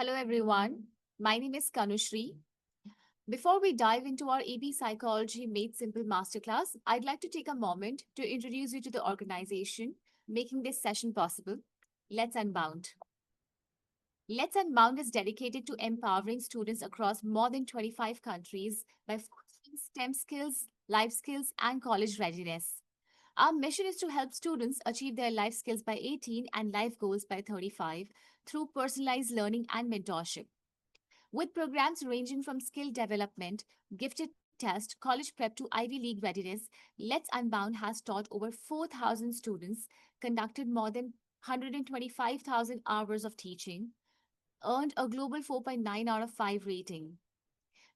Hello, everyone. My name is Kanushri. Before we dive into our EB Psychology Made Simple Masterclass, I'd like to take a moment to introduce you to the organization making this session possible. Let's Unbound. Let's Unbound is dedicated to empowering students across more than 25 countries by fostering STEM skills, life skills, and college readiness. Our mission is to help students achieve their life skills by 18 and life goals by 35 through personalized learning and mentorship. With programs ranging from skill development, gifted test, college prep to Ivy League readiness, Let's Unbound has taught over 4,000 students, conducted more than 125,000 hours of teaching, earned a global 4.9 out of 5 rating.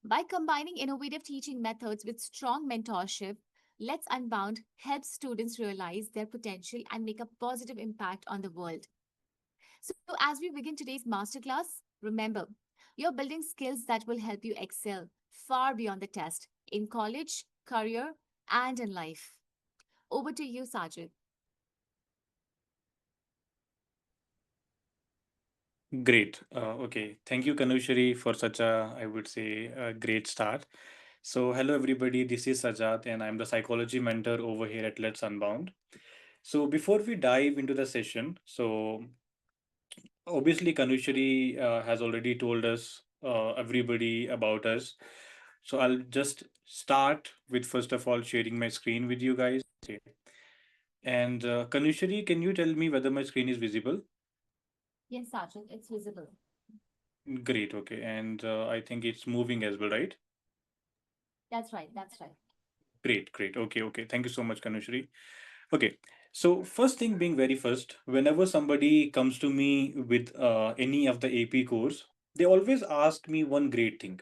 By combining innovative teaching methods with strong mentorship, Let's Unbound helps students realize their potential and make a positive impact on the world. So, as we begin today's masterclass, remember, you're building skills that will help you excel far beyond the test in college, career, and in life. Over to you, Sajid. Great. Okay. Thank you, Kanushri, for such a, I would say, a great start. So, hello, everybody. This is Sajat, and I'm the psychology mentor over here at Let's Unbound. So, before we dive into the session, obviously, Kanushri has already told us, everybody about us. So, I'll just start with first of all sharing my screen with you guys. Okay. And Kanushri, can you tell me whether my screen is visible? Yes, Sajid, it's visible. Great. Okay. And I think it's moving as well, right? That's right, that's right. Great, great. Okay, okay. Thank you so much, Kanushri. Okay, so first thing being very first, whenever somebody comes to me with any of the AP course, they always ask me one great thing: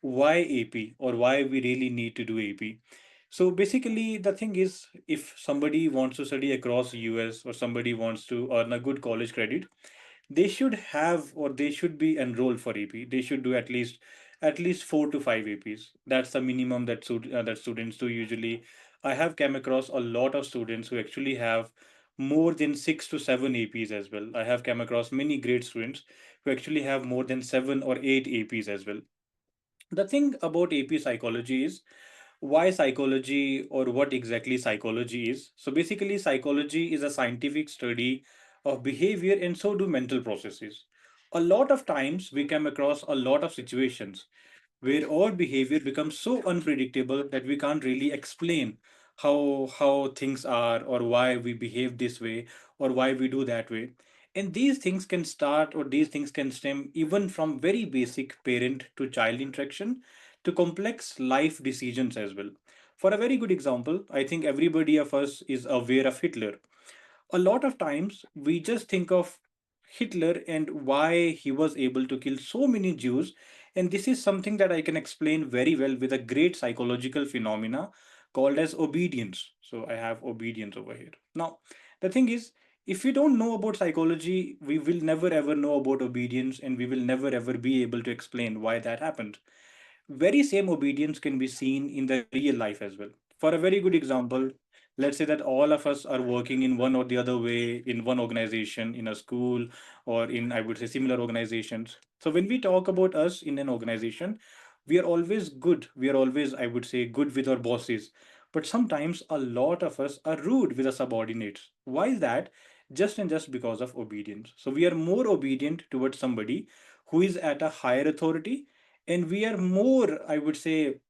why AP, or why we really need to do AP. So basically, the thing is, if somebody wants to study across US or somebody wants to earn a good college credit, they should have, or they should be enrolled for AP. They should do at least 4 to 5 APs. That's the minimum that students do usually. I have come across a lot of students who actually have more than 6 to 7 APs as well. I have come across many great students who actually have more than 7 or 8 APs as well. The thing about AP psychology is, why psychology, or what exactly psychology is. So basically, psychology is a scientific study of behavior, and so do mental processes. A lot of times we come across a lot of situations where our behavior becomes so unpredictable that we can't really explain how things are, or why we behave this way, or why we do that way. And these things can start, or these things can stem even from very basic parent to child interaction to complex life decisions as well. For a very good example, I think everybody of us is aware of Hitler. A lot of times we just think of Hitler and why he was able to kill so many Jews. And this is something that I can explain very well with a great psychological phenomena called as obedience. So I have obedience over here. Now, the thing is, if we don't know about psychology, we will never ever know about obedience, and we will never ever be able to explain why that happened. Very same obedience can be seen in the real life as well. For a very good example, let's say that all of us are working in one or the other way in one organization, in a school, or in, I would say, similar organizations. So when we talk about us in an organization, we are always good. We are always, I would say, good with our bosses. But sometimes a lot of us are rude with the subordinates. Why is that? Just and just because of obedience. So we are more obedient towards somebody who is at a higher authority, and we are more, I would say,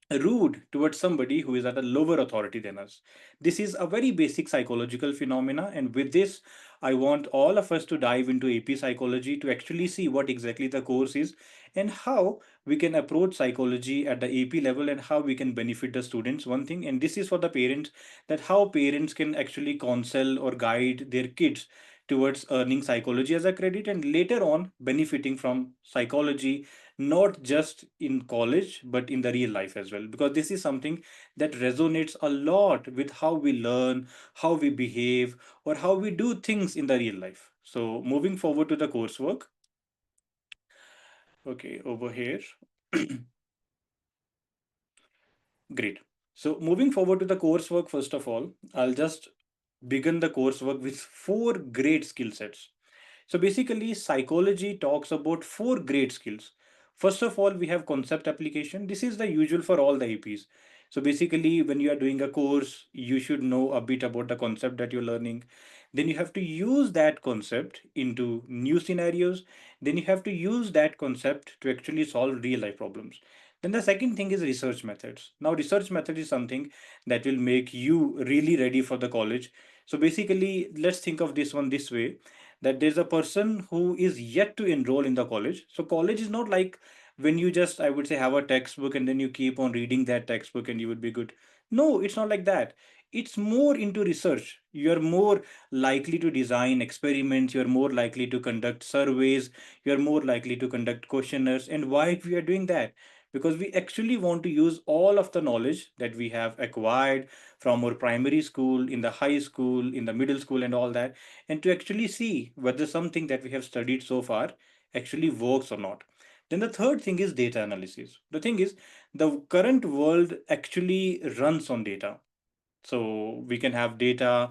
rude towards somebody who is at a lower authority than us. This is a very basic psychological phenomena, and with this, I want all of us to dive into AP psychology to actually see what exactly the course is, and how we can approach psychology at the AP level, and how we can benefit the students. One thing, and this is for the parents, that how parents can actually counsel or guide their kids towards earning psychology as a credit, and later on benefiting from psychology, not just in college but in the real life as well, because this is something that resonates a lot with how we learn, how we behave, or how we do things in the real life. So moving forward to the coursework. Okay, over here. Great. So moving forward to the coursework, first of all, I'll just begin the coursework with 4 great skill sets. So basically, psychology talks about four great skills. First of all, we have concept application. This is the usual for all the APs. So basically, when you are doing a course, you should know a bit about the concept that you're learning. Then you have to use that concept into new scenarios. Then you have to use that concept to actually solve real life problems. Then the second thing is research methods. Now, research method is something that will make you really ready for the college. So basically, let's think of this one this way, that there's a person who is yet to enroll in the college. So college is not like when you just, I would say, have a textbook and then you keep on reading that textbook and you would be good. No, it's not like that. It's more into research. You're more likely to design experiments, you're more likely to conduct surveys, you're more likely to conduct questionnaires. And why we are doing that? Because we actually want to use all of the knowledge that we have acquired from our primary school, in the high school, in the middle school, and all that, and to actually see whether something that we have studied so far actually works or not. Then the third thing is data analysis. The thing is, the current world actually runs on data. So we can have data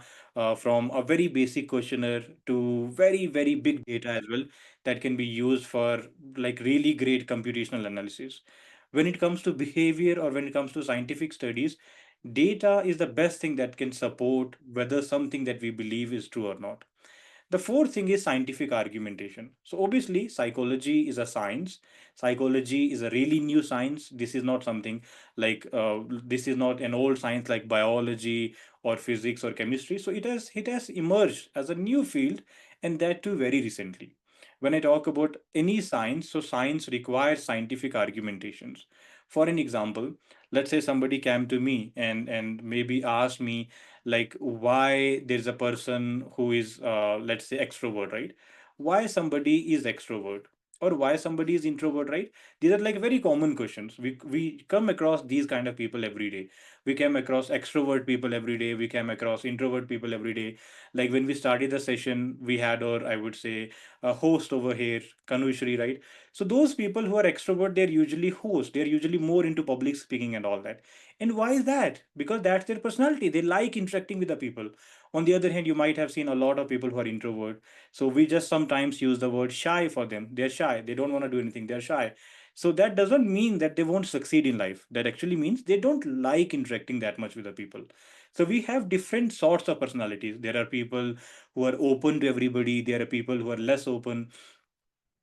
from a very basic questionnaire to very, very big data as well, that can be used for like really great computational analysis. When it comes to behavior or when it comes to scientific studies, data is the best thing that can support whether something that we believe is true or not. The fourth thing is scientific argumentation. So obviously, psychology is a science. Psychology is a really new science. This is not something like this is not an old science like biology or physics or chemistry. So it has emerged as a new field, and that too very recently. When I talk about any science, so science requires scientific argumentations. For an example, let's say somebody came to me and maybe asked me like why there's a person who is let's say extrovert, right? Why somebody is extrovert or why somebody is introvert, right? These are like very common questions. We come across these kind of people every day. We came across extrovert people every day, we came across introvert people every day. Like when we started the session, we had, or I would say, a host over here, Kanushri, right? So those people who are extrovert, they're usually hosts, they're usually more into public speaking and all that. And why is that? Because that's their personality. They like interacting with the people. On the other hand, you might have seen a lot of people who are introvert. So we just sometimes use the word shy for them. They're shy. They don't want to do anything. They're shy. So that doesn't mean that they won't succeed in life. That actually means they don't like interacting that much with the people. So we have different sorts of personalities. There are people who are open to everybody. There are people who are less open.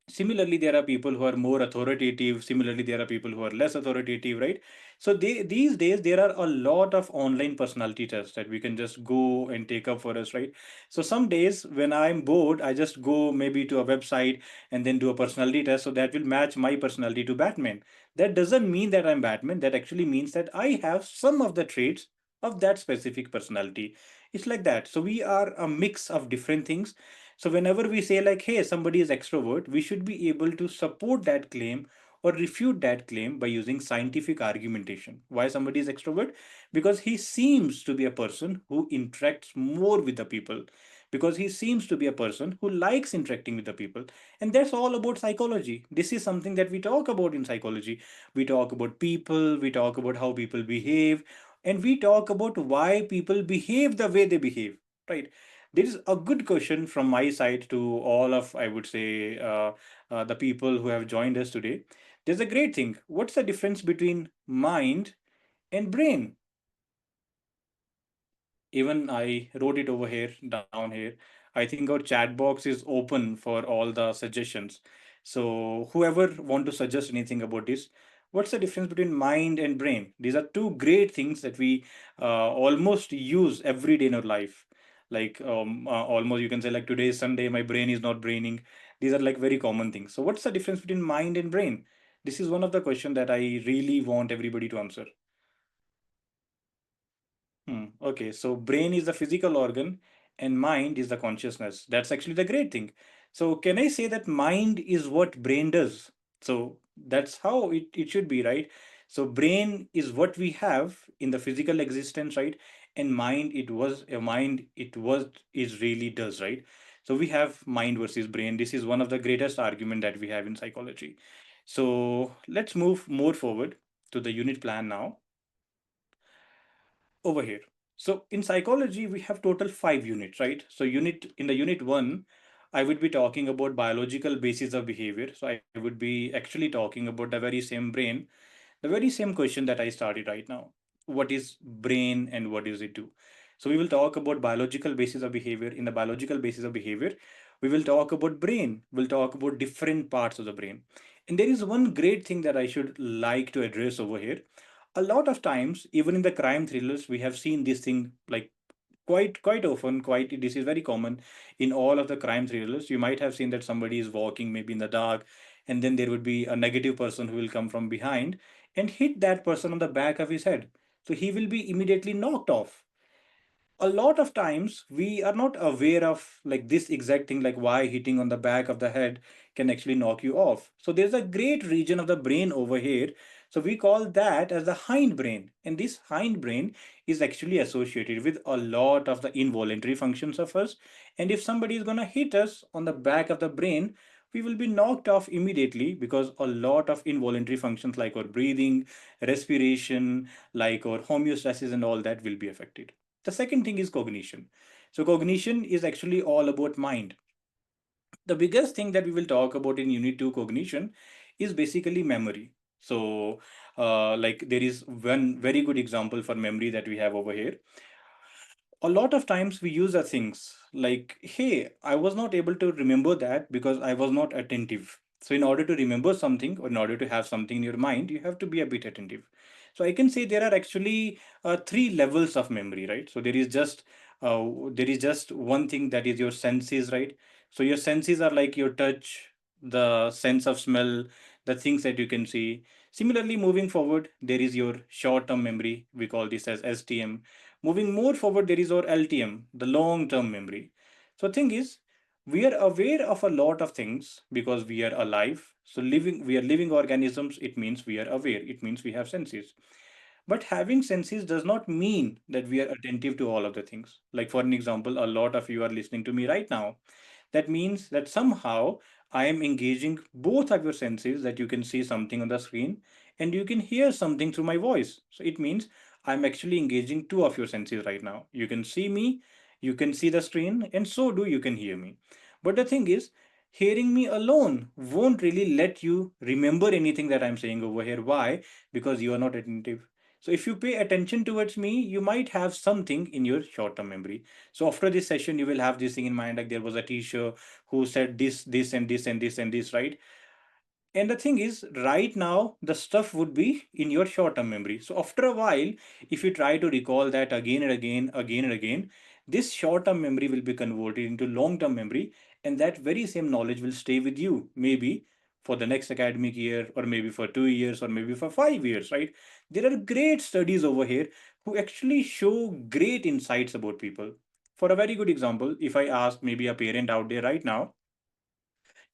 Similarly, there are people who are more authoritative. Similarly, there are people who are less authoritative, right? So these days there are a lot of online personality tests that we can just go and take up for us, right? So some days when I'm bored, I just go maybe to a website and then do a personality test, so that will match my personality to Batman. That doesn't mean that I'm Batman. That actually means that I have some of the traits of that specific personality. It's like that. So we are a mix of different things. So whenever we say like, hey, somebody is extrovert, we should be able to support that claim or refute that claim by using scientific argumentation. Why somebody is extrovert? Because he seems to be a person who interacts more with the people. Because he seems to be a person who likes interacting with the people. And that's all about psychology. This is something that we talk about in psychology. We talk about people, we talk about how people behave, and we talk about why people behave the way they behave, right? There is a good question from my side to all of, I would say, the people who have joined us today. There's a great thing. What's the difference between mind and brain? Even I wrote it over here, down here. I think our chat box is open for all the suggestions. So whoever want to suggest anything about this, what's the difference between mind and brain? These are two great things that we almost use every day in our life. Like almost you can say like today is Sunday, my brain is not braining. These are like very common things. So what's the difference between mind and brain? This is one of the questions that I really want everybody to answer. Okay, so brain is the physical organ and mind is the consciousness. That's actually the great thing. So can I say that mind is what brain does? So that's how it should be, right? So brain is what we have in the physical existence, right? And mind it was is really does, right? So we have mind versus brain. This is one of the greatest argument that we have in psychology. So let's move more forward to the unit plan now over here. So in psychology, we have total 5 units, right? So unit in the unit one, I would be talking about biological basis of behavior. So I would be actually talking about the very same brain, the very same question that I started right now. What is brain and what does it do? So we will talk about biological basis of behavior. In the biological basis of behavior, we will talk about brain. We'll talk about different parts of the brain. And there is one great thing that I should like to address over here. A lot of times, even in the crime thrillers, we have seen this thing like quite often. Quite this is very common in all of the crime thrillers. You might have seen that somebody is walking maybe in the dark, and then there would be a negative person who will come from behind and hit that person on the back of his head, so he will be immediately knocked off. A lot of times we are not aware of like this exact thing, like why hitting on the back of the head can actually knock you off. So there's a great region of the brain over here, so we call that as the hind brain, and this hind brain is actually associated with a lot of the involuntary functions of us. And if somebody is going to hit us on the back of the brain, we will be knocked off immediately, because a lot of involuntary functions like our breathing, respiration, like our homeostasis and all that will be affected. The second thing is cognition. So cognition is actually all about mind. The biggest thing that we will talk about in unit 2 cognition is basically memory. So like there is one very good example for memory that we have over here. A lot of times we use the things like, hey, I was not able to remember that because I was not attentive. So in order to remember something, or in order to have something in your mind, you have to be a bit attentive. So I can say there are actually three levels of memory, right? So there is just one thing, that is your senses, right? So your senses are like your touch, the sense of smell, the things that you can see. Similarly, moving forward, there is your short term memory. We call this as STM. Moving more forward, there is our LTM, the long term memory. So, thing is, we are aware of a lot of things because we are alive. So, we are living organisms. It means we are aware. It means we have senses. But having senses does not mean that we are attentive to all of the things. Like, for an example, a lot of you are listening to me right now. That means that somehow I am engaging both of your senses, that you can see something on the screen and you can hear something through my voice. So it means I'm actually engaging two of your senses right now. You can see me, you can see the screen, and so do you can hear me. But the thing is, hearing me alone won't really let you remember anything that I'm saying over here. Why? Because you are not attentive. So if you pay attention towards me, you might have something in your short-term memory. So after this session, you will have this thing in mind, like there was a teacher who said this, and this, and this, and this, right? And the thing is, right now, the stuff would be in your short term memory. So, after a while, if you try to recall that again and again, again and again, this short term memory will be converted into long term memory. And that very same knowledge will stay with you, maybe for the next academic year, or maybe for 2 years, or maybe for 5 years, right? There are great studies over here who actually show great insights about people. For a very good example, if I ask maybe a parent out there right now,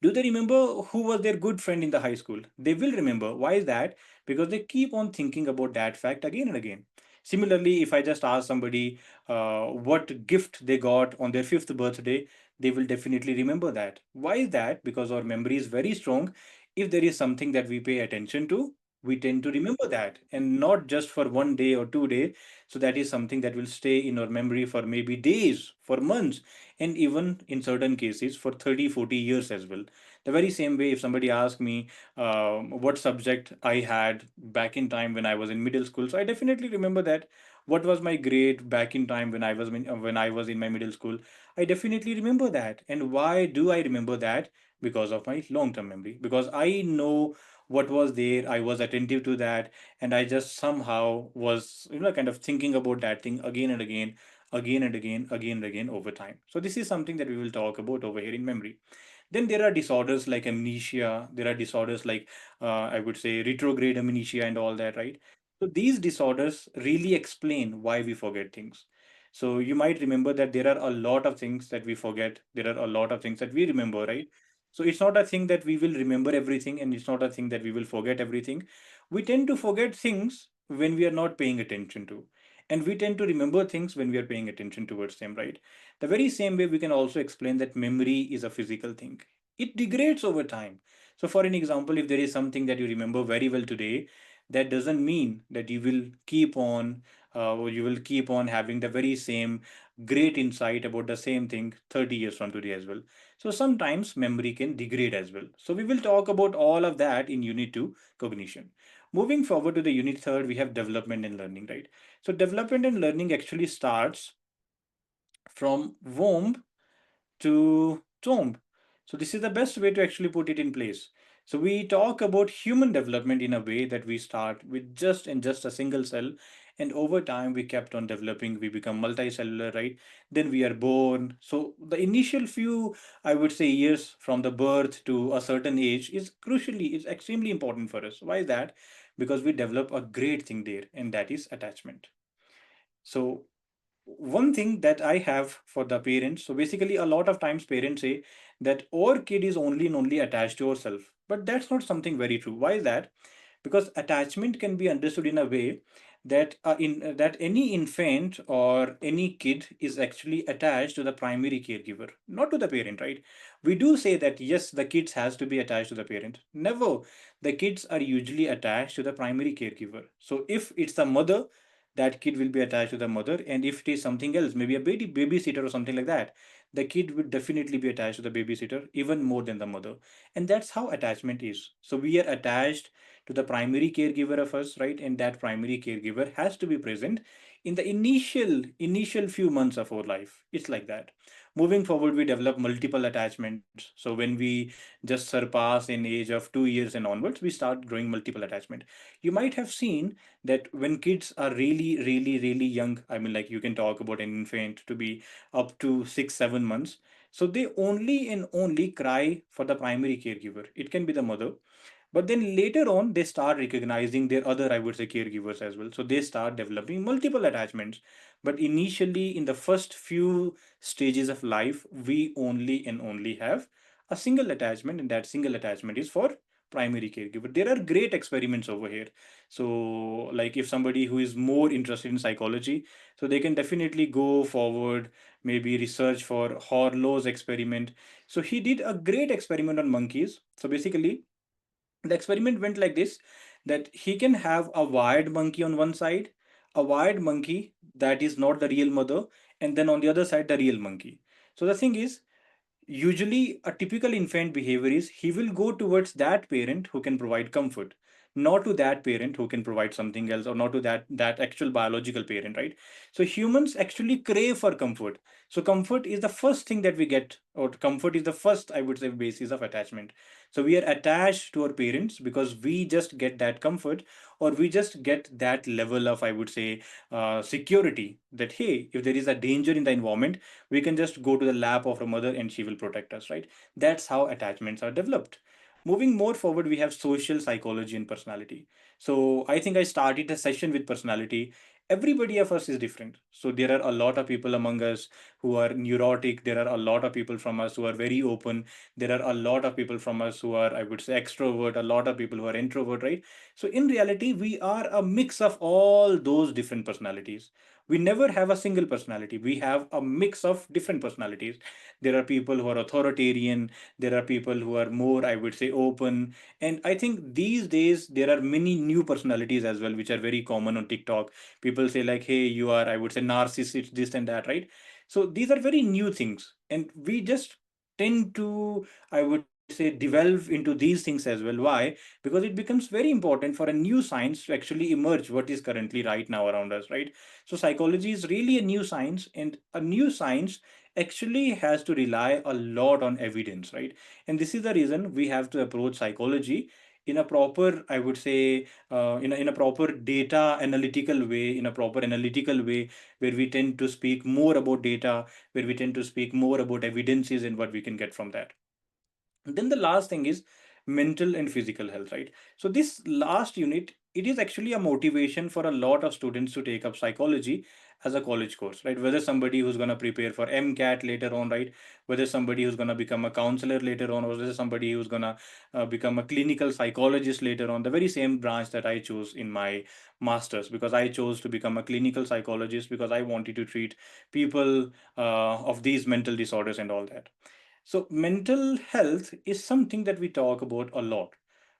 do they remember who was their good friend in the high school? They will remember. Why is that? Because they keep on thinking about that fact again and again. Similarly, if I just ask somebody what gift they got on their fifth birthday, they will definitely remember that. Why is that? Because our memory is very strong. If there is something that we pay attention to, we tend to remember that, and not just for 1 day or 2 days. So that is something that will stay in our memory for maybe days, for months, and even in certain cases for 30, 40 years as well. The very same way, if somebody asks me what subject I had back in time when I was in middle school, so I definitely remember that. What was my grade back in time when I was in my middle school? I definitely remember that. And why do I remember that? Because of my long term memory, because I know what was there, I was attentive to that, and I just somehow was, kind of thinking about that thing again and again, again and again, again and again over time. So this is something that we will talk about over here in memory. Then there are disorders like amnesia. There are disorders like, I would say, retrograde amnesia and all that, right? So these disorders really explain why we forget things. So you might remember that there are a lot of things that we forget. There are a lot of things that we remember, right? So it's not a thing that we will remember everything, and it's not a thing that we will forget everything. We tend to forget things when we are not paying attention to. And we tend to remember things when we are paying attention towards them, right? The very same way we can also explain that memory is a physical thing. It degrades over time. So, for an example, if there is something that you remember very well today, that doesn't mean that you will keep on you will keep on having the very same great insight about the same thing 30 years from today as well. So sometimes memory can degrade as well. So we will talk about all of that in unit 2, cognition. Moving forward to the unit 3, we have development and learning, right? So development and learning actually starts from womb to tomb. So this is the best way to actually put it in place. So we talk about human development in a way that we start with just a single cell, and over time we kept on developing. We become multicellular, right? Then we are born. So the initial few, I would say, years from the birth to a certain age is extremely important for us. Why is that? Because we develop a great thing there, and that is attachment. So one thing that I have for the parents, so basically a lot of times parents say that our kid is only and only attached to ourselves. But that's not something very true. Why is that? Because attachment can be understood in a way that that any infant or any kid is actually attached to the primary caregiver, not to the parent, right? We do say that yes, the kids has to be attached to the parent. Never. The kids are usually attached to the primary caregiver. So if it's the mother, that kid will be attached to the mother, and if it is something else, maybe a babysitter or something like that, the kid would definitely be attached to the babysitter even more than the mother. And that's how attachment is. So we are attached to the primary caregiver of us, right? And that primary caregiver has to be present in the initial few months of our life. It's like that. Moving forward, we develop multiple attachments. So when we just surpass an age of 2 years and onwards, we start growing multiple attachment. You might have seen that when kids are really young, I mean, like, you can talk about an infant to be up to 6 7 months, so they only and only cry for the primary caregiver. It can be the mother, but then later on they start recognizing their other, I would say, caregivers as well, so they start developing multiple attachments. But initially, in the first few stages of life, we only and only have a single attachment, and that single attachment is for primary caregiver. There are great experiments over here. So like, if somebody who is more interested in psychology, so they can definitely go forward, maybe research for Horlow's experiment. So he did a great experiment on monkeys. So basically, the experiment went like this, that he can have a wired monkey on one side, a wired monkey that is not the real mother, and then on the other side the real monkey. So the thing is, usually a typical infant behavior is he will go towards that parent who can provide comfort, not to that parent who can provide something else, or not to that actual biological parent, right? So humans actually crave for comfort. So comfort is the first thing that we get, or comfort is the first, I would say, basis of attachment. So we are attached to our parents because we just get that comfort, or we just get that level of, I would say, security, that hey, if there is a danger in the environment, we can just go to the lap of our mother and she will protect us, right? That's how attachments are developed. Moving more forward, we have social psychology and personality. So I think I started the session with personality. Everybody of us is different. So there are a lot of people among us who are neurotic. There are a lot of people from us who are very open. There are a lot of people from us who are, I would say, extrovert, a lot of people who are introvert, right? So in reality, we are a mix of all those different personalities. We never have a single personality. We have a mix of different personalities. There are people who are authoritarian, there are people who are more, I would say, open. And I think these days there are many new personalities as well, which are very common on TikTok. People say like, hey, you are, I would say, narcissist, this and that, right? So these are very new things, and we just tend to, I would say, delve into these things as well. Why? Because it becomes very important for a new science to actually emerge what is currently right now around us, right? So psychology is really a new science, and a new science actually has to rely a lot on evidence, right? And this is the reason we have to approach psychology in a proper, I would say, in a proper data analytical way, in a proper analytical way, where we tend to speak more about data, where we tend to speak more about evidences and what we can get from that. And then the last thing is mental and physical health, right? So this last unit, it is actually a motivation for a lot of students to take up psychology as a college course, right? Whether somebody who's going to prepare for MCAT later on, right? Whether somebody who's going to become a counselor later on, or whether somebody who's going to become a clinical psychologist later on, the very same branch that I chose in my master's, because I chose to become a clinical psychologist because I wanted to treat people of these mental disorders and all that. So, mental health is something that we talk about a lot.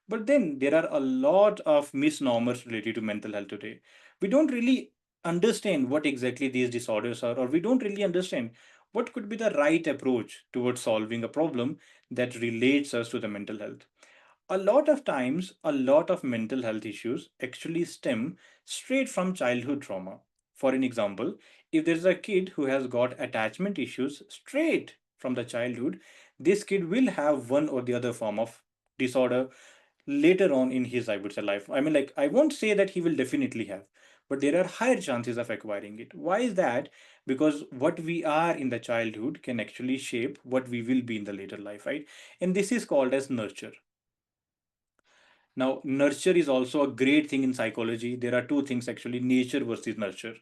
But then there are a lot of misnomers related to mental health today. We don't really understand what exactly these disorders are, or we don't really understand what could be the right approach towards solving a problem that relates us to the mental health. A lot of times, a lot of mental health issues actually stem straight from childhood trauma. For an example, if there's a kid who has got attachment issues straight from the childhood, this kid will have one or the other form of disorder later on in his, I would say, life. I mean, like, I won't say that he will definitely have, but there are higher chances of acquiring it. Why is that? Because what we are in the childhood can actually shape what we will be in the later life, right? And this is called as nurture. Now, nurture is also a great thing in psychology. There are two things actually, nature versus nurture.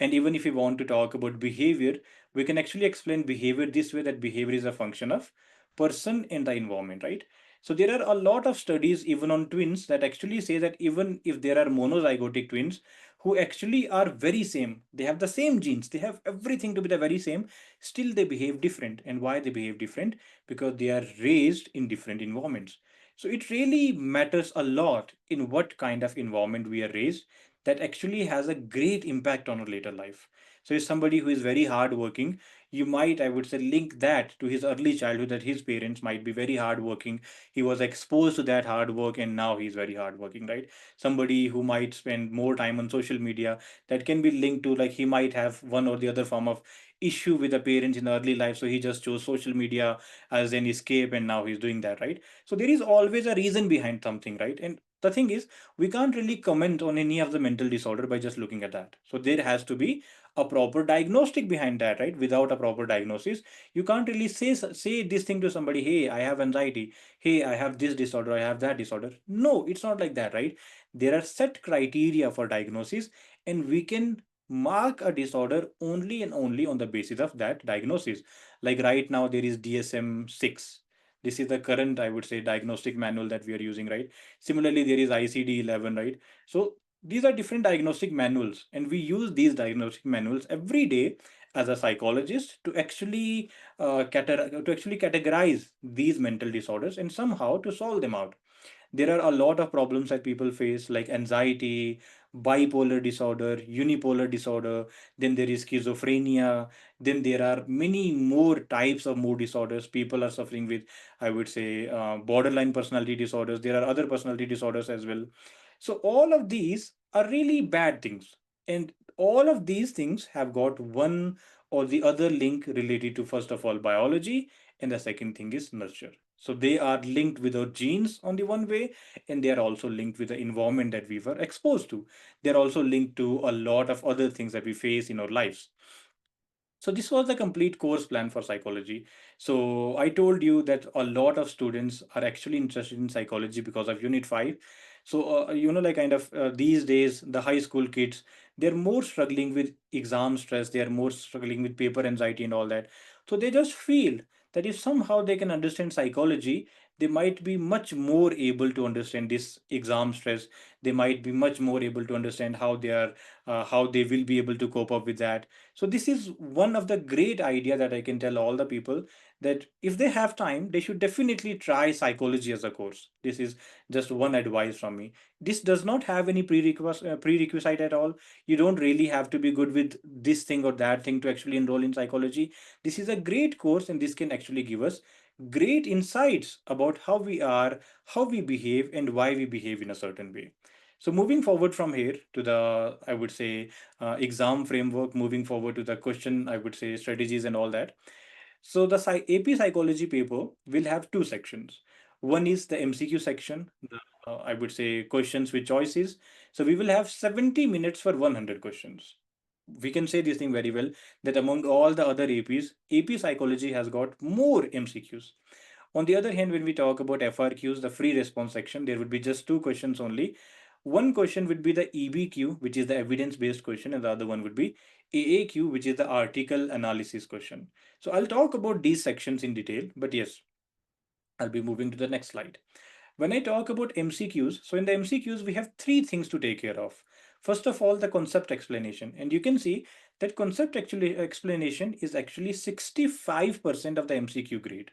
And even if we want to talk about behavior, we can actually explain behavior this way, that behavior is a function of person and the environment, right? So there are a lot of studies even on twins that actually say that even if there are monozygotic twins who actually are very same, they have the same genes, they have everything to be the very same, still they behave different. And why they behave different? Because they are raised in different environments. So it really matters a lot in what kind of environment we are raised, that actually has a great impact on our later life. So if somebody who is very hardworking, you might, I would say, link that to his early childhood, that his parents might be very hardworking. He was exposed to that hard work and now he's very hardworking, right? Somebody who might spend more time on social media, that can be linked to, like, he might have one or the other form of issue with the parents in early life. So he just chose social media as an escape and now he's doing that, right? So there is always a reason behind something, right? And the thing is, we can't really comment on any of the mental disorder by just looking at that. So there has to be a proper diagnostic behind that, right? Without a proper diagnosis, you can't really say this thing to somebody, hey, I have anxiety, hey, I have this disorder, I have that disorder. No, it's not like that, right? There are set criteria for diagnosis, and we can mark a disorder only and only on the basis of that diagnosis. Like right now there is DSM-6. This is the current, I would say, diagnostic manual that we are using, right? Similarly, there is ICD-11, right? So these are different diagnostic manuals, and we use these diagnostic manuals every day as a psychologist to actually to actually categorize these mental disorders and somehow to solve them out. There are a lot of problems that people face, like anxiety, bipolar disorder, unipolar disorder, then there is schizophrenia, then there are many more types of mood disorders people are suffering with. I would say borderline personality disorders, there are other personality disorders as well. So all of these are really bad things, and all of these things have got one or the other link related to, first of all, biology, and the second thing is nurture. So they are linked with our genes on the one way, and they are also linked with the environment that we were exposed to. They're also linked to a lot of other things that we face in our lives. So this was the complete course plan for psychology. So I told you that a lot of students are actually interested in psychology because of Unit 5. So, like kind of these days, the high school kids, they're more struggling with exam stress, they're more struggling with paper anxiety and all that. So they just feel that if somehow they can understand psychology, they might be much more able to understand this exam stress. They might be much more able to understand how they will be able to cope up with that. So this is one of the great idea that I can tell all the people, that if they have time, they should definitely try psychology as a course. This is just one advice from me. This does not have any prerequisite at all. You don't really have to be good with this thing or that thing to actually enroll in psychology. This is a great course, and this can actually give us great insights about how we are, how we behave, and why we behave in a certain way. So moving forward from here to the, I would say, exam framework, moving forward to the question, I would say, strategies and all that. So the AP psychology paper will have two sections. One is the MCQ section, I would say questions with choices. So we will have 70 minutes for 100 questions. We can say this thing very well, that among all the other APs, AP psychology has got more MCQs. On the other hand, when we talk about FRQs, the free response section, there would be just two questions only. One question would be the EBQ, which is the evidence-based question, and the other one would be AAQ, which is the article analysis question. So I'll talk about these sections in detail, but yes, I'll be moving to the next slide. When I talk about MCQs, so in the MCQs, we have three things to take care of. First of all, the concept explanation. And you can see that concept actually explanation is actually 65% of the MCQ grade.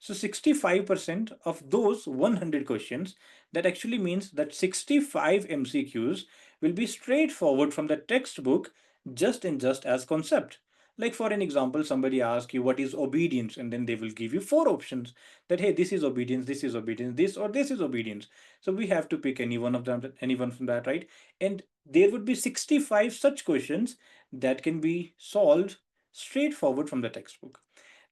So 65% of those 100 questions, that actually means that 65 MCQs will be straightforward from the textbook, just as concept. Like for an example, somebody asks you what is obedience, and then they will give you four options that hey, this is obedience, this or this is obedience. So we have to pick any one of them, any one from that, right? And there would be 65 such questions that can be solved straightforward from the textbook.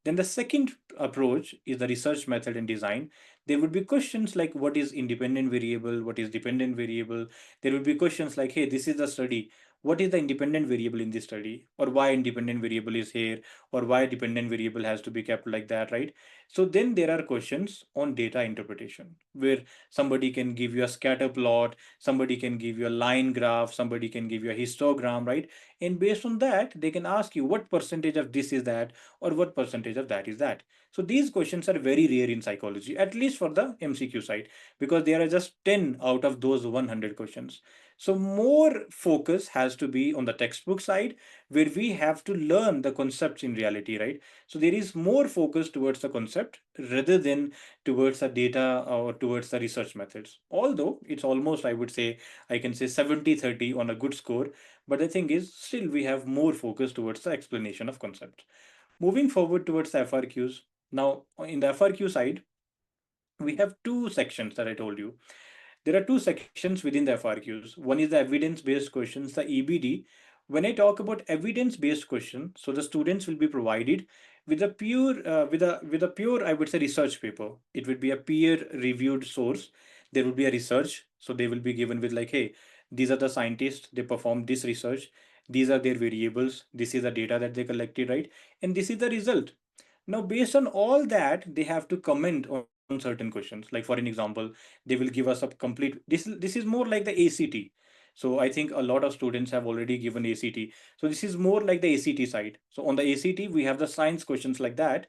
Then the second approach is the research method and design. There would be questions like what is independent variable, what is dependent variable. There would be questions like, hey, this is the study. What is the independent variable in this study? Or why independent variable is here? Or why dependent variable has to be kept like that, right? So then there are questions on data interpretation where somebody can give you a scatter plot, somebody can give you a line graph, somebody can give you a histogram, right? And based on that, they can ask you what percentage of this is that or what percentage of that is that. So these questions are very rare in psychology, at least for the MCQ side, because there are just 10 out of those 100 questions. So more focus has to be on the textbook side where we have to learn the concepts in reality, right? So there is more focus towards the concept rather than towards the data or towards the research methods. Although it's almost, I would say, I can say 70-30 on a good score, but the thing is, still we have more focus towards the explanation of concept. Moving forward towards the FRQs. Now, in the FRQ side, we have two sections that I told you. There are two sections within the FRQs. One is the evidence-based questions, the EBD. When I talk about evidence-based question, so the students will be provided with a pure, I would say, research paper. It would be a peer-reviewed source. There would be a research, so they will be given with like, hey, these are the scientists. They performed this research. These are their variables. This is the data that they collected, right? And this is the result. Now, based on all that, they have to comment on certain questions. Like for an example, they will give us a complete. This is more like the ACT. So I think a lot of students have already given ACT. So this is more like the ACT side. So on the ACT, we have the science questions like that,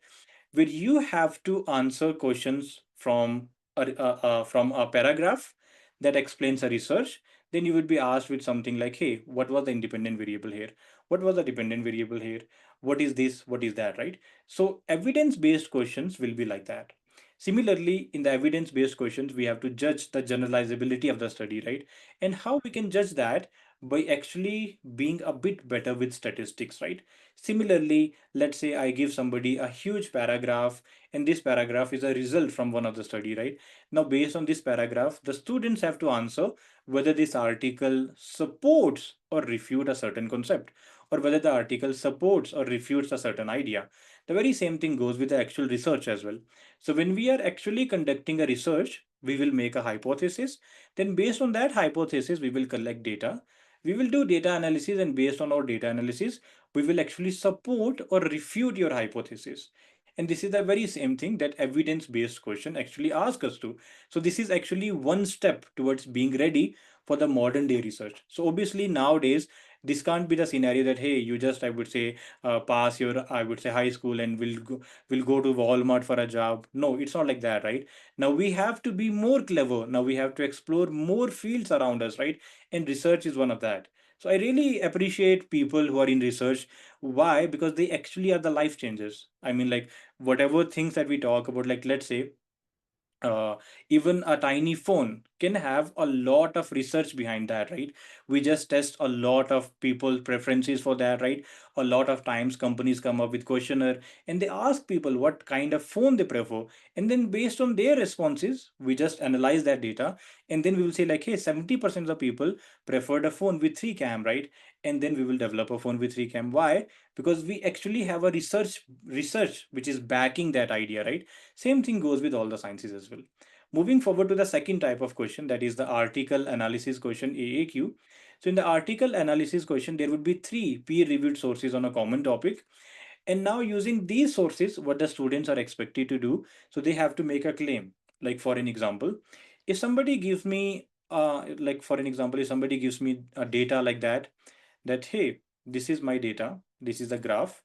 where you have to answer questions from a paragraph that explains a research. Then you would be asked with something like, hey, what was the independent variable here? What was the dependent variable here? What is this? What is that, right? So evidence based questions will be like that. Similarly, in the evidence based questions, we have to judge the generalizability of the study, right? And how we can judge that by actually being a bit better with statistics, right? Similarly, let's say I give somebody a huge paragraph, and this paragraph is a result from one of the study, right? Now, based on this paragraph, the students have to answer whether this article supports or refute a certain concept, or whether the article supports or refutes a certain idea. The very same thing goes with the actual research as well. So when we are actually conducting a research, we will make a hypothesis. Then based on that hypothesis, we will collect data. We will do data analysis, and based on our data analysis, we will actually support or refute your hypothesis. And this is the very same thing that evidence based question actually asks us to. So this is actually one step towards being ready for the modern day research. So obviously nowadays this can't be the scenario that hey, you just, I would say, pass your, I would say, high school and will go to Walmart for a job. No, it's not like that, right? Now we have to be more clever. Now we have to explore more fields around us, right? And research is one of that. So I really appreciate people who are in research. Why? Because they actually are the life changers. I mean, like whatever things that we talk about, like let's say uh, even a tiny phone can have a lot of research behind that, right? We just test a lot of people preferences for that, right? A lot of times companies come up with questionnaire and they ask people what kind of phone they prefer, and then based on their responses we just analyze that data, and then we will say like, hey, 70% of the people preferred a phone with 3 cam, right? And then we will develop a phone with 3 cam. Why? Because we actually have a research which is backing that idea, right? Same thing goes with all the sciences as well. Moving forward to the second type of question, that is the article analysis question, AAQ. So in the article analysis question, there would be three peer-reviewed sources on a common topic. And now using these sources, what the students are expected to do, so they have to make a claim. Like for an example, if somebody gives me, if somebody gives me a data like that, that hey, this is my data, this is the graph.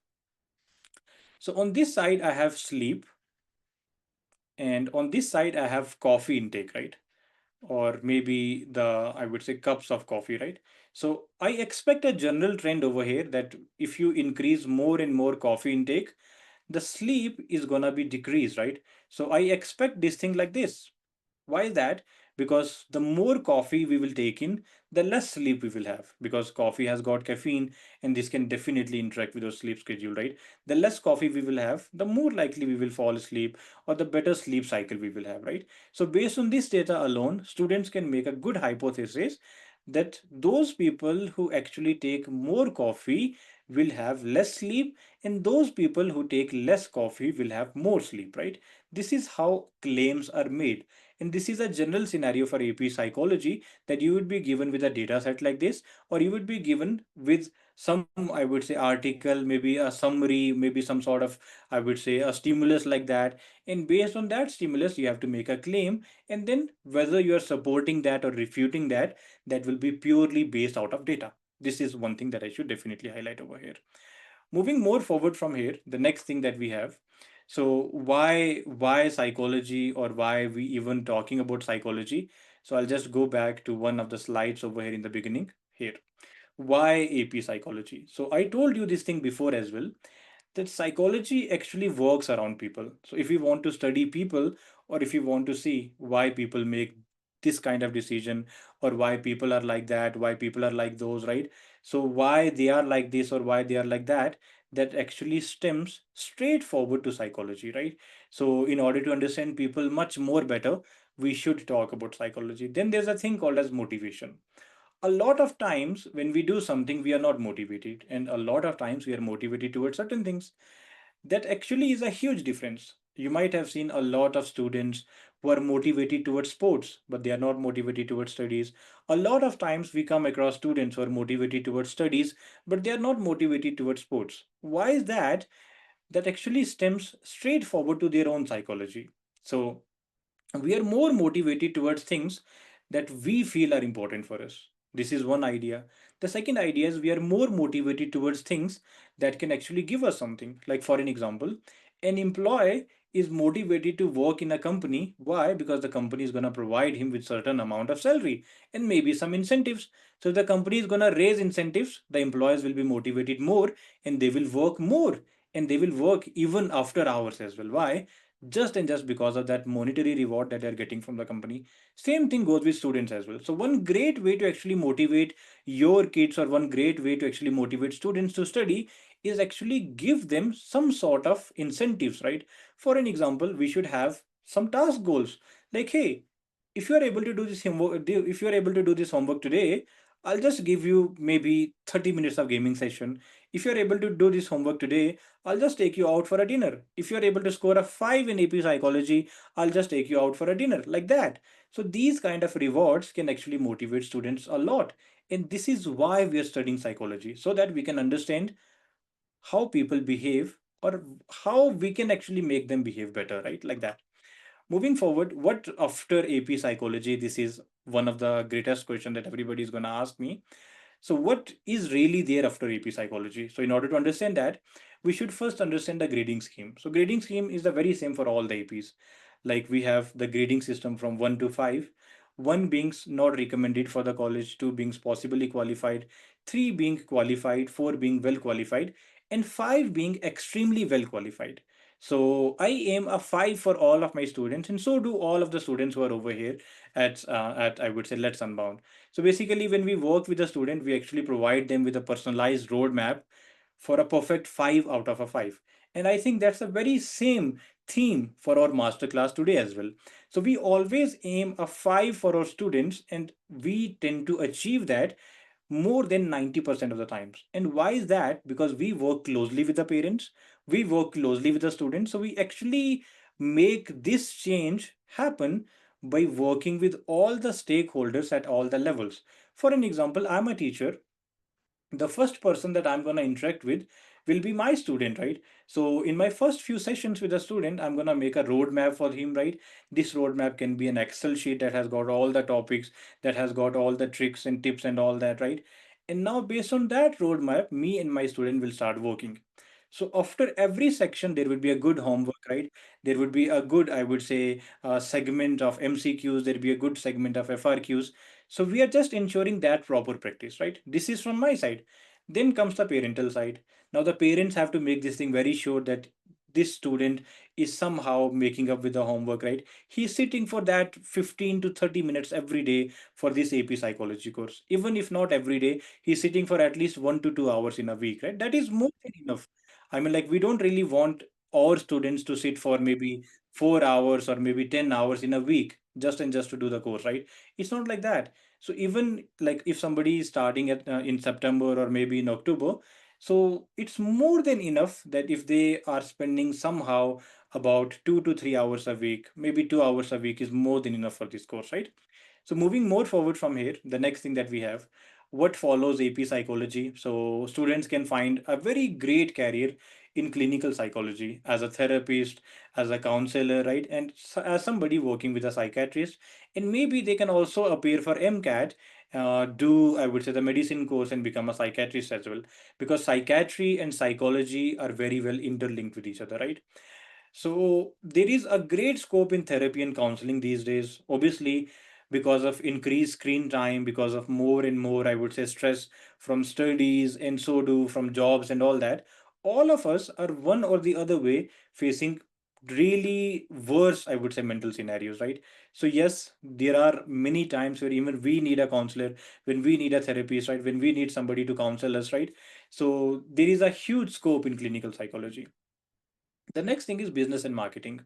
So on this side, I have sleep, and on this side I have coffee intake, right? Or maybe the, I would say, cups of coffee, right? So I expect a general trend over here that if you increase more and more coffee intake, the sleep is gonna be decreased, right? So I expect this thing like this. Why is that? because the more coffee we will take in, the less sleep we will have, because coffee has got caffeine and this can definitely interact with your sleep schedule, right? The less coffee we will have, the more likely we will fall asleep, or the better sleep cycle we will have, right? So based on this data alone, students can make a good hypothesis that those people who actually take more coffee will have less sleep, and those people who take less coffee will have more sleep, right? This is how claims are made. And this is a general scenario for AP psychology, that you would be given with a data set like this, or you would be given with some, I would say, article, maybe a summary, maybe some sort of, I would say, a stimulus like that. And based on that stimulus, you have to make a claim. And then whether you are supporting that or refuting that, that will be purely based out of data. This is one thing that I should definitely highlight over here. Moving more forward from here, the next thing that we have, so why psychology, or why we even talking about psychology? So I'll just go back to one of the slides over here in the beginning here. Why AP psychology? So I told you this thing before as well, that psychology actually works around people. So if you want to study people, or if you want to see why people make this kind of decision, or why people are like that, why people are like those, right? So why they are like this or why they are like that, that actually stems straightforward to psychology, right? So in order to understand people much more better, we should talk about psychology. Then there's a thing called as motivation. A lot of times when we do something, we are not motivated, and a lot of times we are motivated towards certain things. That actually is a huge difference. You might have seen a lot of students who are motivated towards sports, but they are not motivated towards studies. A lot of times we come across students who are motivated towards studies, but they are not motivated towards sports. Why is that? That actually stems straightforward to their own psychology. So we are more motivated towards things that we feel are important for us. This is one idea. The second idea is we are more motivated towards things that can actually give us something. Like, for an example, an employee is motivated to work in a company. Why? Because the company is going to provide him with certain amount of salary and maybe some incentives. So if the company is going to raise incentives, the employees will be motivated more, and they will work more, and they will work even after hours as well. Why? Just because of that monetary reward that they're getting from the company. Same thing goes with students as well. So one great way to actually motivate your kids, or one great way to actually motivate students to study, is actually give them some sort of incentives, right? For an example, we should have some task goals, like, hey, if you are able to do this homework, if you are able to do this homework today, I'll just give you maybe 30 minutes of gaming session. If you're able to do this homework today, I'll just take you out for a dinner. If you're able to score a 5 in AP psychology, I'll just take you out for a dinner, like that. So these kind of rewards can actually motivate students a lot. And this is why we are studying psychology, so that we can understand how people behave, or how we can actually make them behave better, right? Like that. Moving forward, what after AP psychology? This is one of the greatest question that everybody is going to ask me. So, what is really there after AP psychology? So, in order to understand that, we should first understand the grading scheme. So, grading scheme is the very same for all the APs. Like, we have the grading system from 1 to 5. 1 being not recommended for the college, 2 being possibly qualified, 3 being qualified, 4 being well qualified, and 5 being extremely well qualified. So I aim a 5 for all of my students, and so do all of the students who are over here at I would say Let's Unbound. So basically, when we work with a student, we actually provide them with a personalized roadmap for a perfect 5 out of a 5. And I think that's a very same theme for our masterclass today as well. So we always aim a 5 for our students, and we tend to achieve that more than 90% of the times. And why is that? Because we work closely with the parents, we work closely with the students. So we actually make this change happen by working with all the stakeholders at all the levels. For an example, I'm a teacher. The first person that I'm going to interact with will be my student, right? So in my first few sessions with a student, I'm going to make a roadmap for him, right? This roadmap can be an Excel sheet that has got all the topics, that has got all the tricks and tips and all that, right? And now based on that roadmap, me and my student will start working. So after every section, there would be a good homework, right? There would be a good, I would say, segment of MCQs. There would be a good segment of FRQs. So we are just ensuring that proper practice, right? This is from my side. Then comes the parental side. Now the parents have to make this thing very sure that this student is somehow making up with the homework, right? He's sitting for that 15 to 30 minutes every day for this AP psychology course. Even if not every day, he's sitting for at least 1 to 2 hours in a week, right? That is more than enough. I mean, like, we don't really want our students to sit for maybe 4 hours or maybe 10 hours in a week just to do the course, right? It's not like that. So even like if somebody is starting at in September or maybe in October, so it's more than enough that if they are spending somehow about 2 to 3 hours a week, maybe 2 hours a week is more than enough for this course, right? So moving more forward from here, the next thing that we have, what follows AP psychology. So students can find a very great career in clinical psychology as a therapist, as a counselor, right? And as somebody working with a psychiatrist, and maybe they can also appear for MCAT, do I would say the medicine course and become a psychiatrist as well, because psychiatry and psychology are very well interlinked with each other, right? So there is a great scope in therapy and counseling these days, obviously, because of increased screen time, because of more and more, I would say, stress from studies and so do from jobs and all that. All of us are one or the other way facing really worse, I would say, mental scenarios, right? So yes, there are many times where even we need a counselor, when we need a therapist, right? When we need somebody to counsel us, right? So there is a huge scope in clinical psychology. The next thing is business and marketing.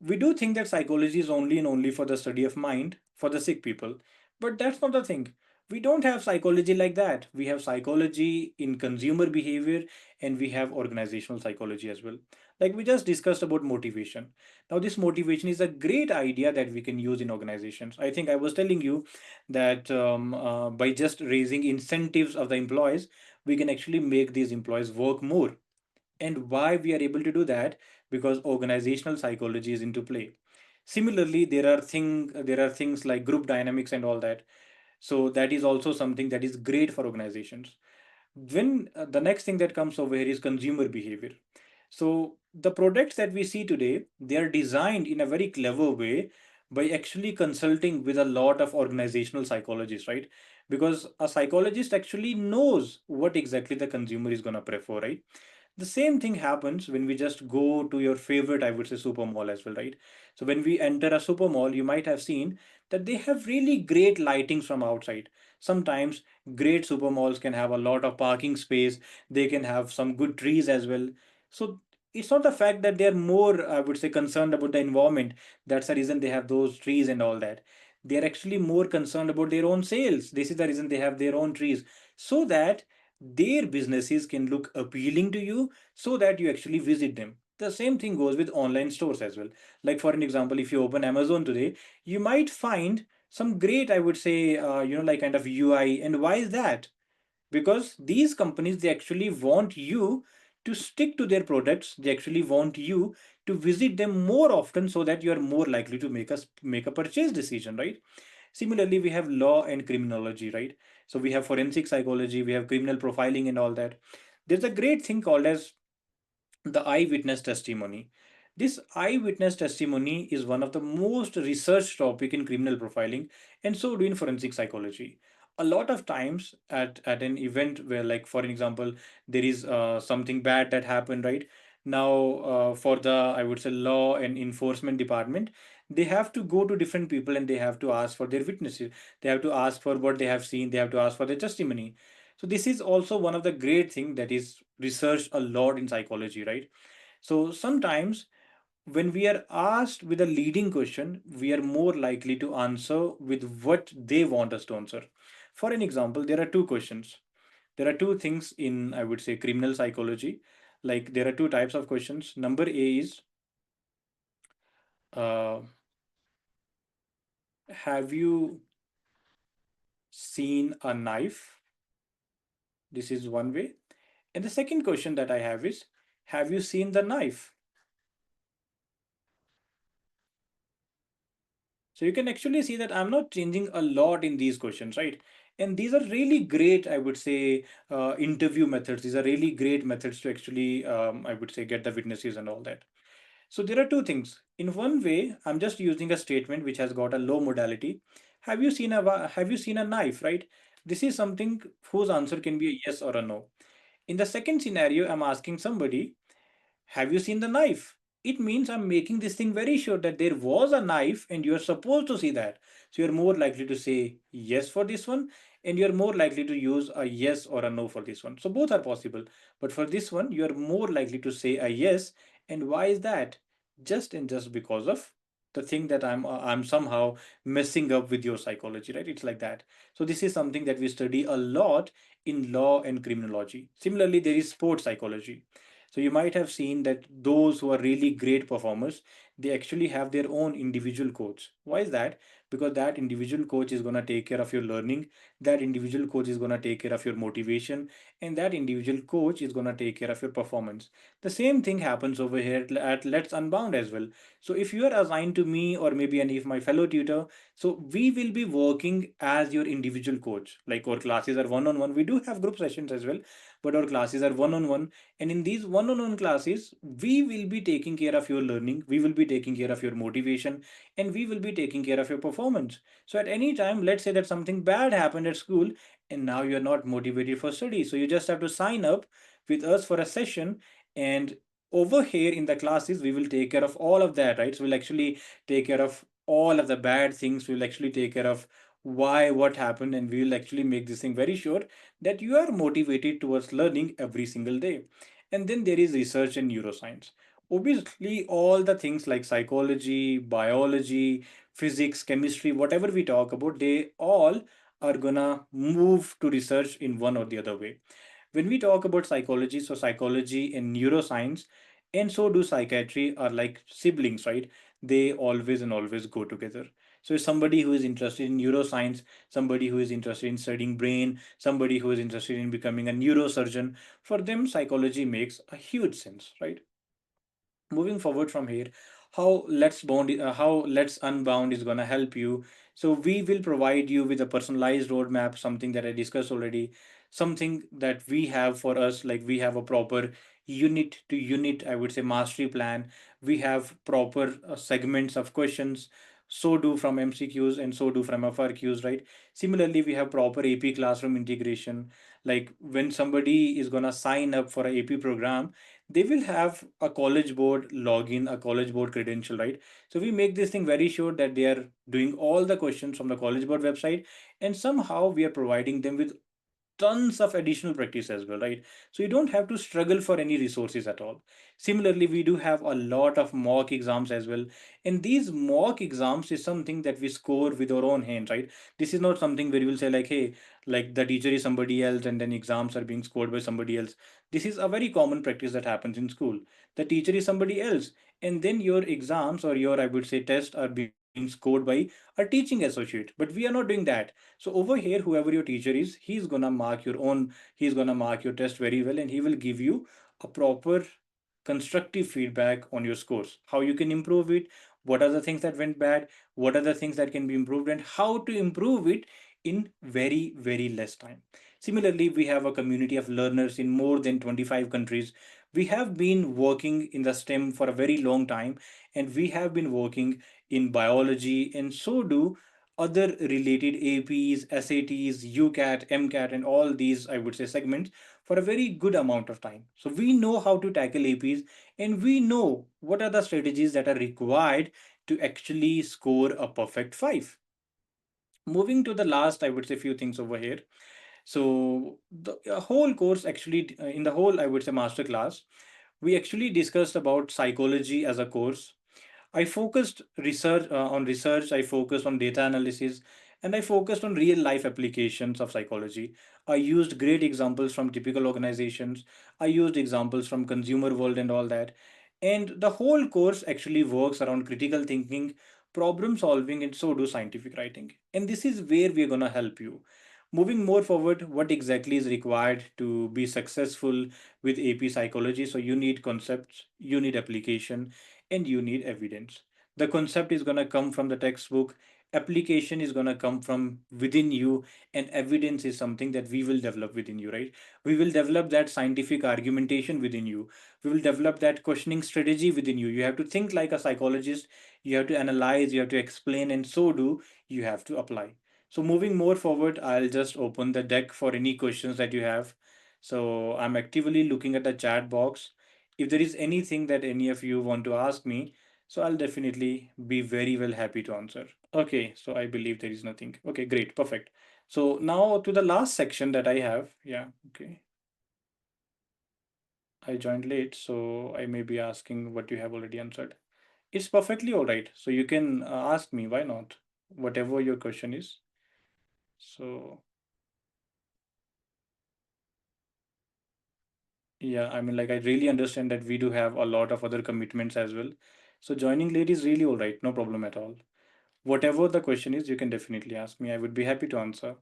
We do think that psychology is only and only for the study of mind for the sick people, but that's not the thing. We don't have psychology like that. We have psychology in consumer behavior, and we have organizational psychology as well. Like we just discussed about motivation. Now this motivation is a great idea that we can use in organizations. I think I was telling you that by just raising incentives of the employees, we can actually make these employees work more. And why we are able to do that? Because organizational psychology is into play. Similarly, there are things like group dynamics and all that. So that is also something that is great for organizations. When the next thing that comes over here is consumer behavior. So the products that we see today, they are designed in a very clever way by actually consulting with a lot of organizational psychologists, right? Because a psychologist actually knows what exactly the consumer is going to prefer, right? The same thing happens when we just go to your favorite, I would say, super mall as well, right? So when we enter a super mall, you might have seen that they have really great lightings from outside. Sometimes great super malls can have a lot of parking space, they can have some good trees as well. So it's not the fact that they're more, I would say, concerned about the environment. That's the reason they have those trees and all that. They're actually more concerned about their own sales. This is the reason they have their own trees, so that their businesses can look appealing to you, so that you actually visit them. The same thing goes with online stores as well. Like for an example, if you open Amazon today, you might find some great, I would say, like kind of UI. And why is that? Because these companies, they actually want you to stick to their products. They actually want you to visit them more often, so that you are more likely to make a purchase decision, right? Similarly, we have law and criminology, right? So we have forensic psychology, we have criminal profiling and all that. There's a great thing called as the eyewitness testimony. This eyewitness testimony is one of the most researched topic in criminal profiling, and so do in forensic psychology. A lot of times at an event where, like for example, there is something bad that happened, right? Now, for the, I would say, law and enforcement department, they have to go to different people and they have to ask for their witnesses. They have to ask for what they have seen. They have to ask for their testimony. So this is also one of the great thing that is researched a lot in psychology, right? So sometimes when we are asked with a leading question, we are more likely to answer with what they want us to answer. For an example, there are two questions. There are two things in, I would say, criminal psychology. Like there are two types of questions. Number A is, uh, have you seen a knife? This is one way. And the second question that I have is, have you seen the knife? So you can actually see that I'm not changing a lot in these questions, right? And these are really great, I would say, interview methods. These are really great methods to actually, I would say, get the witnesses and all that. So there are two things. In one way, I'm just using a statement which has got a low modality. Have you seen a knife, right? This is something whose answer can be a yes or a no. In the second scenario, I'm asking somebody, Have you seen the knife? It means I'm making this thing very sure that there was a knife and you're supposed to see that. So you're more likely to say yes for this one, and you're more likely to use a yes or a no for this one. So both are possible. But for this one, you're more likely to say a yes. And why is that? Just and just because of the thing that I'm somehow messing up with your psychology, right? It's like that. So this is something that we study a lot in law and criminology. Similarly, there is sports psychology. So you might have seen that those who are really great performers, they actually have their own individual coach. Why is that? Because that individual coach is going to take care of your learning, that individual coach is going to take care of your motivation, and that individual coach is going to take care of your performance. The same thing happens over here at Let's Unbound as well. So if you are assigned to me or maybe any of my fellow tutor, so we will be working as your individual coach. Like our classes are one on one. We do have group sessions as well, but our classes are one on one, and in these one on one classes, we will be taking care of your learning, we will be taking care of your motivation, and we will be taking care of your performance. So, at any time, let's say that something bad happened at school and now you're not motivated for study. So, you just have to sign up with us for a session. And over here in the classes, we will take care of all of that, right? So, we'll actually take care of all of the bad things, we'll actually take care of why, what happened, and we will actually make this thing very sure that you are motivated towards learning every single day. And then there is research in neuroscience. Obviously, all the things like psychology, biology, physics, chemistry, whatever we talk about, they all are gonna move to research in one or the other way. When we talk about psychology, so psychology and neuroscience, and so do psychiatry, are like siblings, right? They always and always go together. So somebody who is interested in neuroscience, somebody who is interested in studying brain, somebody who is interested in becoming a neurosurgeon, for them psychology makes a huge sense, right? Moving forward from here, how Let's Unbound is going to help you. So we will provide you with a personalized roadmap, something that I discussed already, something that we have for us, like we have a proper unit to unit, I would say, mastery plan. We have proper segments of questions, so do from MCQs and so do from FRQs, right? Similarly, we have proper AP classroom integration. Like when somebody is going to sign up for a AP program, they will have a college board login, a college board credential, right? So we make this thing very sure that they are doing all the questions from the college board website, and somehow we are providing them with tons of additional practice as well, right? So you don't have to struggle for any resources at all. Similarly, we do have a lot of mock exams as well. And these mock exams is something that we score with our own hand, right? This is not something where you will say like, hey, like the teacher is somebody else and then exams are being scored by somebody else. This is a very common practice that happens in school. The teacher is somebody else, and then your exams or your, I would say, tests are being scored by a teaching associate. But we are not doing that. So over here, whoever your teacher is, he's gonna mark your test very well, and he will give you a proper constructive feedback on your scores, how you can improve it, what are the things that went bad, what are the things that can be improved, and how to improve it in very, very less time. Similarly, we have a community of learners in more than 25 countries. We have been working in the STEM for a very long time, and we have been working in biology, and so do other related APs, SATs, UCAT, MCAT, and all these, I would say, segments for a very good amount of time. So we know how to tackle APs, and we know what are the strategies that are required to actually score a perfect 5. Moving to the last, I would say, few things over here. So the whole course actually, in the whole, I would say, master class, we actually discussed about psychology as a course. I focused on research, I focused on data analysis, and I focused on real life applications of psychology. I used great examples from typical organizations. I used examples from consumer world and all that. And the whole course actually works around critical thinking, problem solving, and so do scientific writing. And this is where we're going to help you. Moving more forward, what exactly is required to be successful with AP psychology? So you need concepts, you need application, and you need evidence. The concept is going to come from the textbook, application is going to come from within you, and evidence is something that we will develop within you, right? We will develop that scientific argumentation within you. We will develop that questioning strategy within you. You have to think like a psychologist, you have to analyze, you have to explain, and so do you have to apply. So moving more forward, I'll just open the deck for any questions that you have. So I'm actively looking at the chat box. If there is anything that any of you want to ask me, so I'll definitely be very well happy to answer. Okay, so I believe there is nothing. Okay, great, perfect. So now to the last section that I have. Yeah, okay. I joined late, so I may be asking what you have already answered. It's perfectly all right. So you can ask me, why not? Whatever your question is. So, yeah, I mean, like, I really understand that we do have a lot of other commitments as well. So joining late is really all right, no problem at all. Whatever the question is, you can definitely ask me. I would be happy to answer.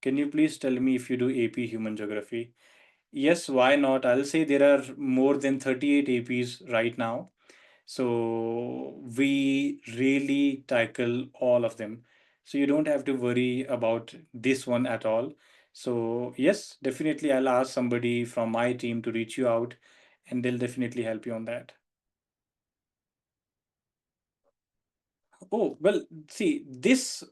Can you please tell me if you do AP Human Geography? Yes, why not? I'll say there are more than 38 APs right now. So we really tackle all of them. So you don't have to worry about this one at all. So yes, definitely I'll ask somebody from my team to reach you out and they'll definitely help you on that. Oh, well, see, this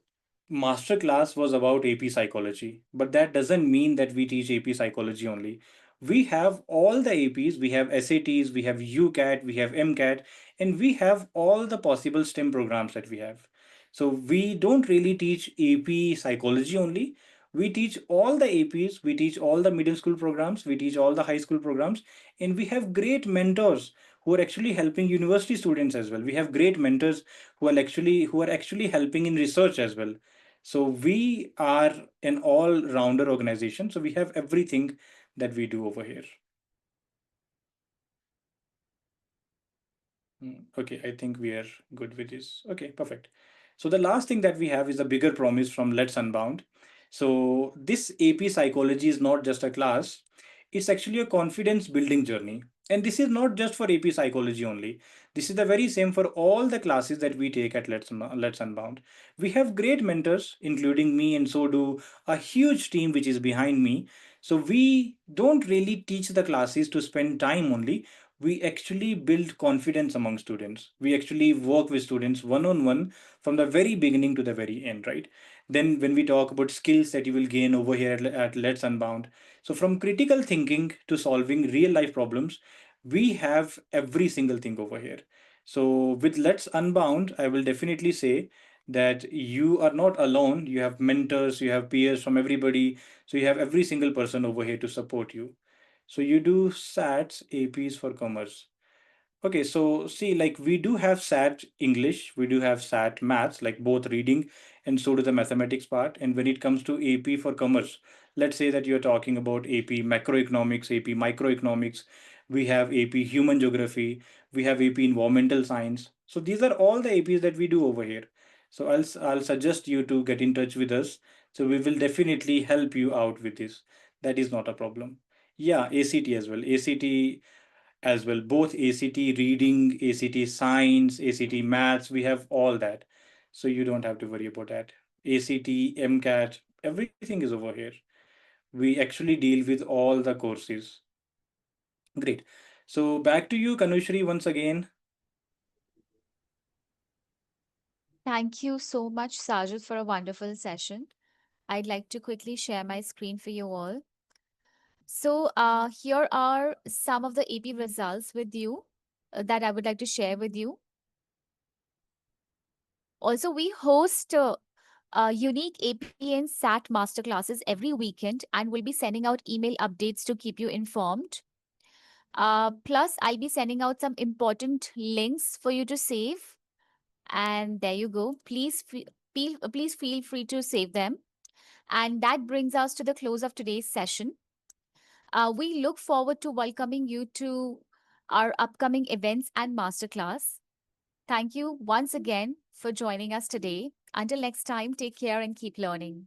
masterclass was about AP psychology, but that doesn't mean that we teach AP psychology only. We have all the APs, we have SATs, we have UCAT, we have MCAT, and we have all the possible STEM programs that we have. So we don't really teach AP psychology only. We teach all the APs, we teach all the middle school programs, we teach all the high school programs, and we have great mentors who are actually helping university students as well. We have great mentors who are actually helping in research as well. So we are an all rounder organization, so we have everything that we do over here. Okay, I think we are good with this. Okay, perfect. So the last thing that we have is a bigger promise from Let's Unbound. So this AP psychology is not just a class, it's actually a confidence building journey. And this is not just for AP psychology only. This is the very same for all the classes that we take at Let's Unbound. We have great mentors, including me, and so do a huge team which is behind me. So we don't really teach the classes to spend time only, we actually build confidence among students. We actually work with students one on one from the very beginning to the very end, right? Then, when we talk about skills that you will gain over here at Let's Unbound, so from critical thinking to solving real life problems, we have every single thing over here. So, with Let's Unbound, I will definitely say that you are not alone. You have mentors, you have peers from everybody. So, you have every single person over here to support you. So you do SATs, APs for commerce. Okay, so see, like we do have SAT English, we do have SAT Maths, like both reading and so do the mathematics part. And when it comes to AP for commerce, let's say that you're talking about AP macroeconomics, AP microeconomics, we have AP human geography, we have AP environmental science. So these are all the APs that we do over here. So I'll suggest you to get in touch with us. So we will definitely help you out with this. That is not a problem. Yeah, ACT as well. ACT as well. Both ACT reading, ACT science, ACT maths, we have all that. So you don't have to worry about that. ACT, MCAT, everything is over here. We actually deal with all the courses. Great. So back to you, Kanushri, once again. Thank you so much, Sajid, for a wonderful session. I'd like to quickly share my screen for you all. So, here are some of the AP results with you that I would like to share with you. Also, we host unique AP and SAT masterclasses every weekend and will be sending out email updates to keep you informed. Plus, I'll be sending out some important links for you to save. And there you go. Please feel free to save them. And that brings us to the close of today's session. We look forward to welcoming you to our upcoming events and masterclass. Thank you once again for joining us today. Until next time, take care and keep learning.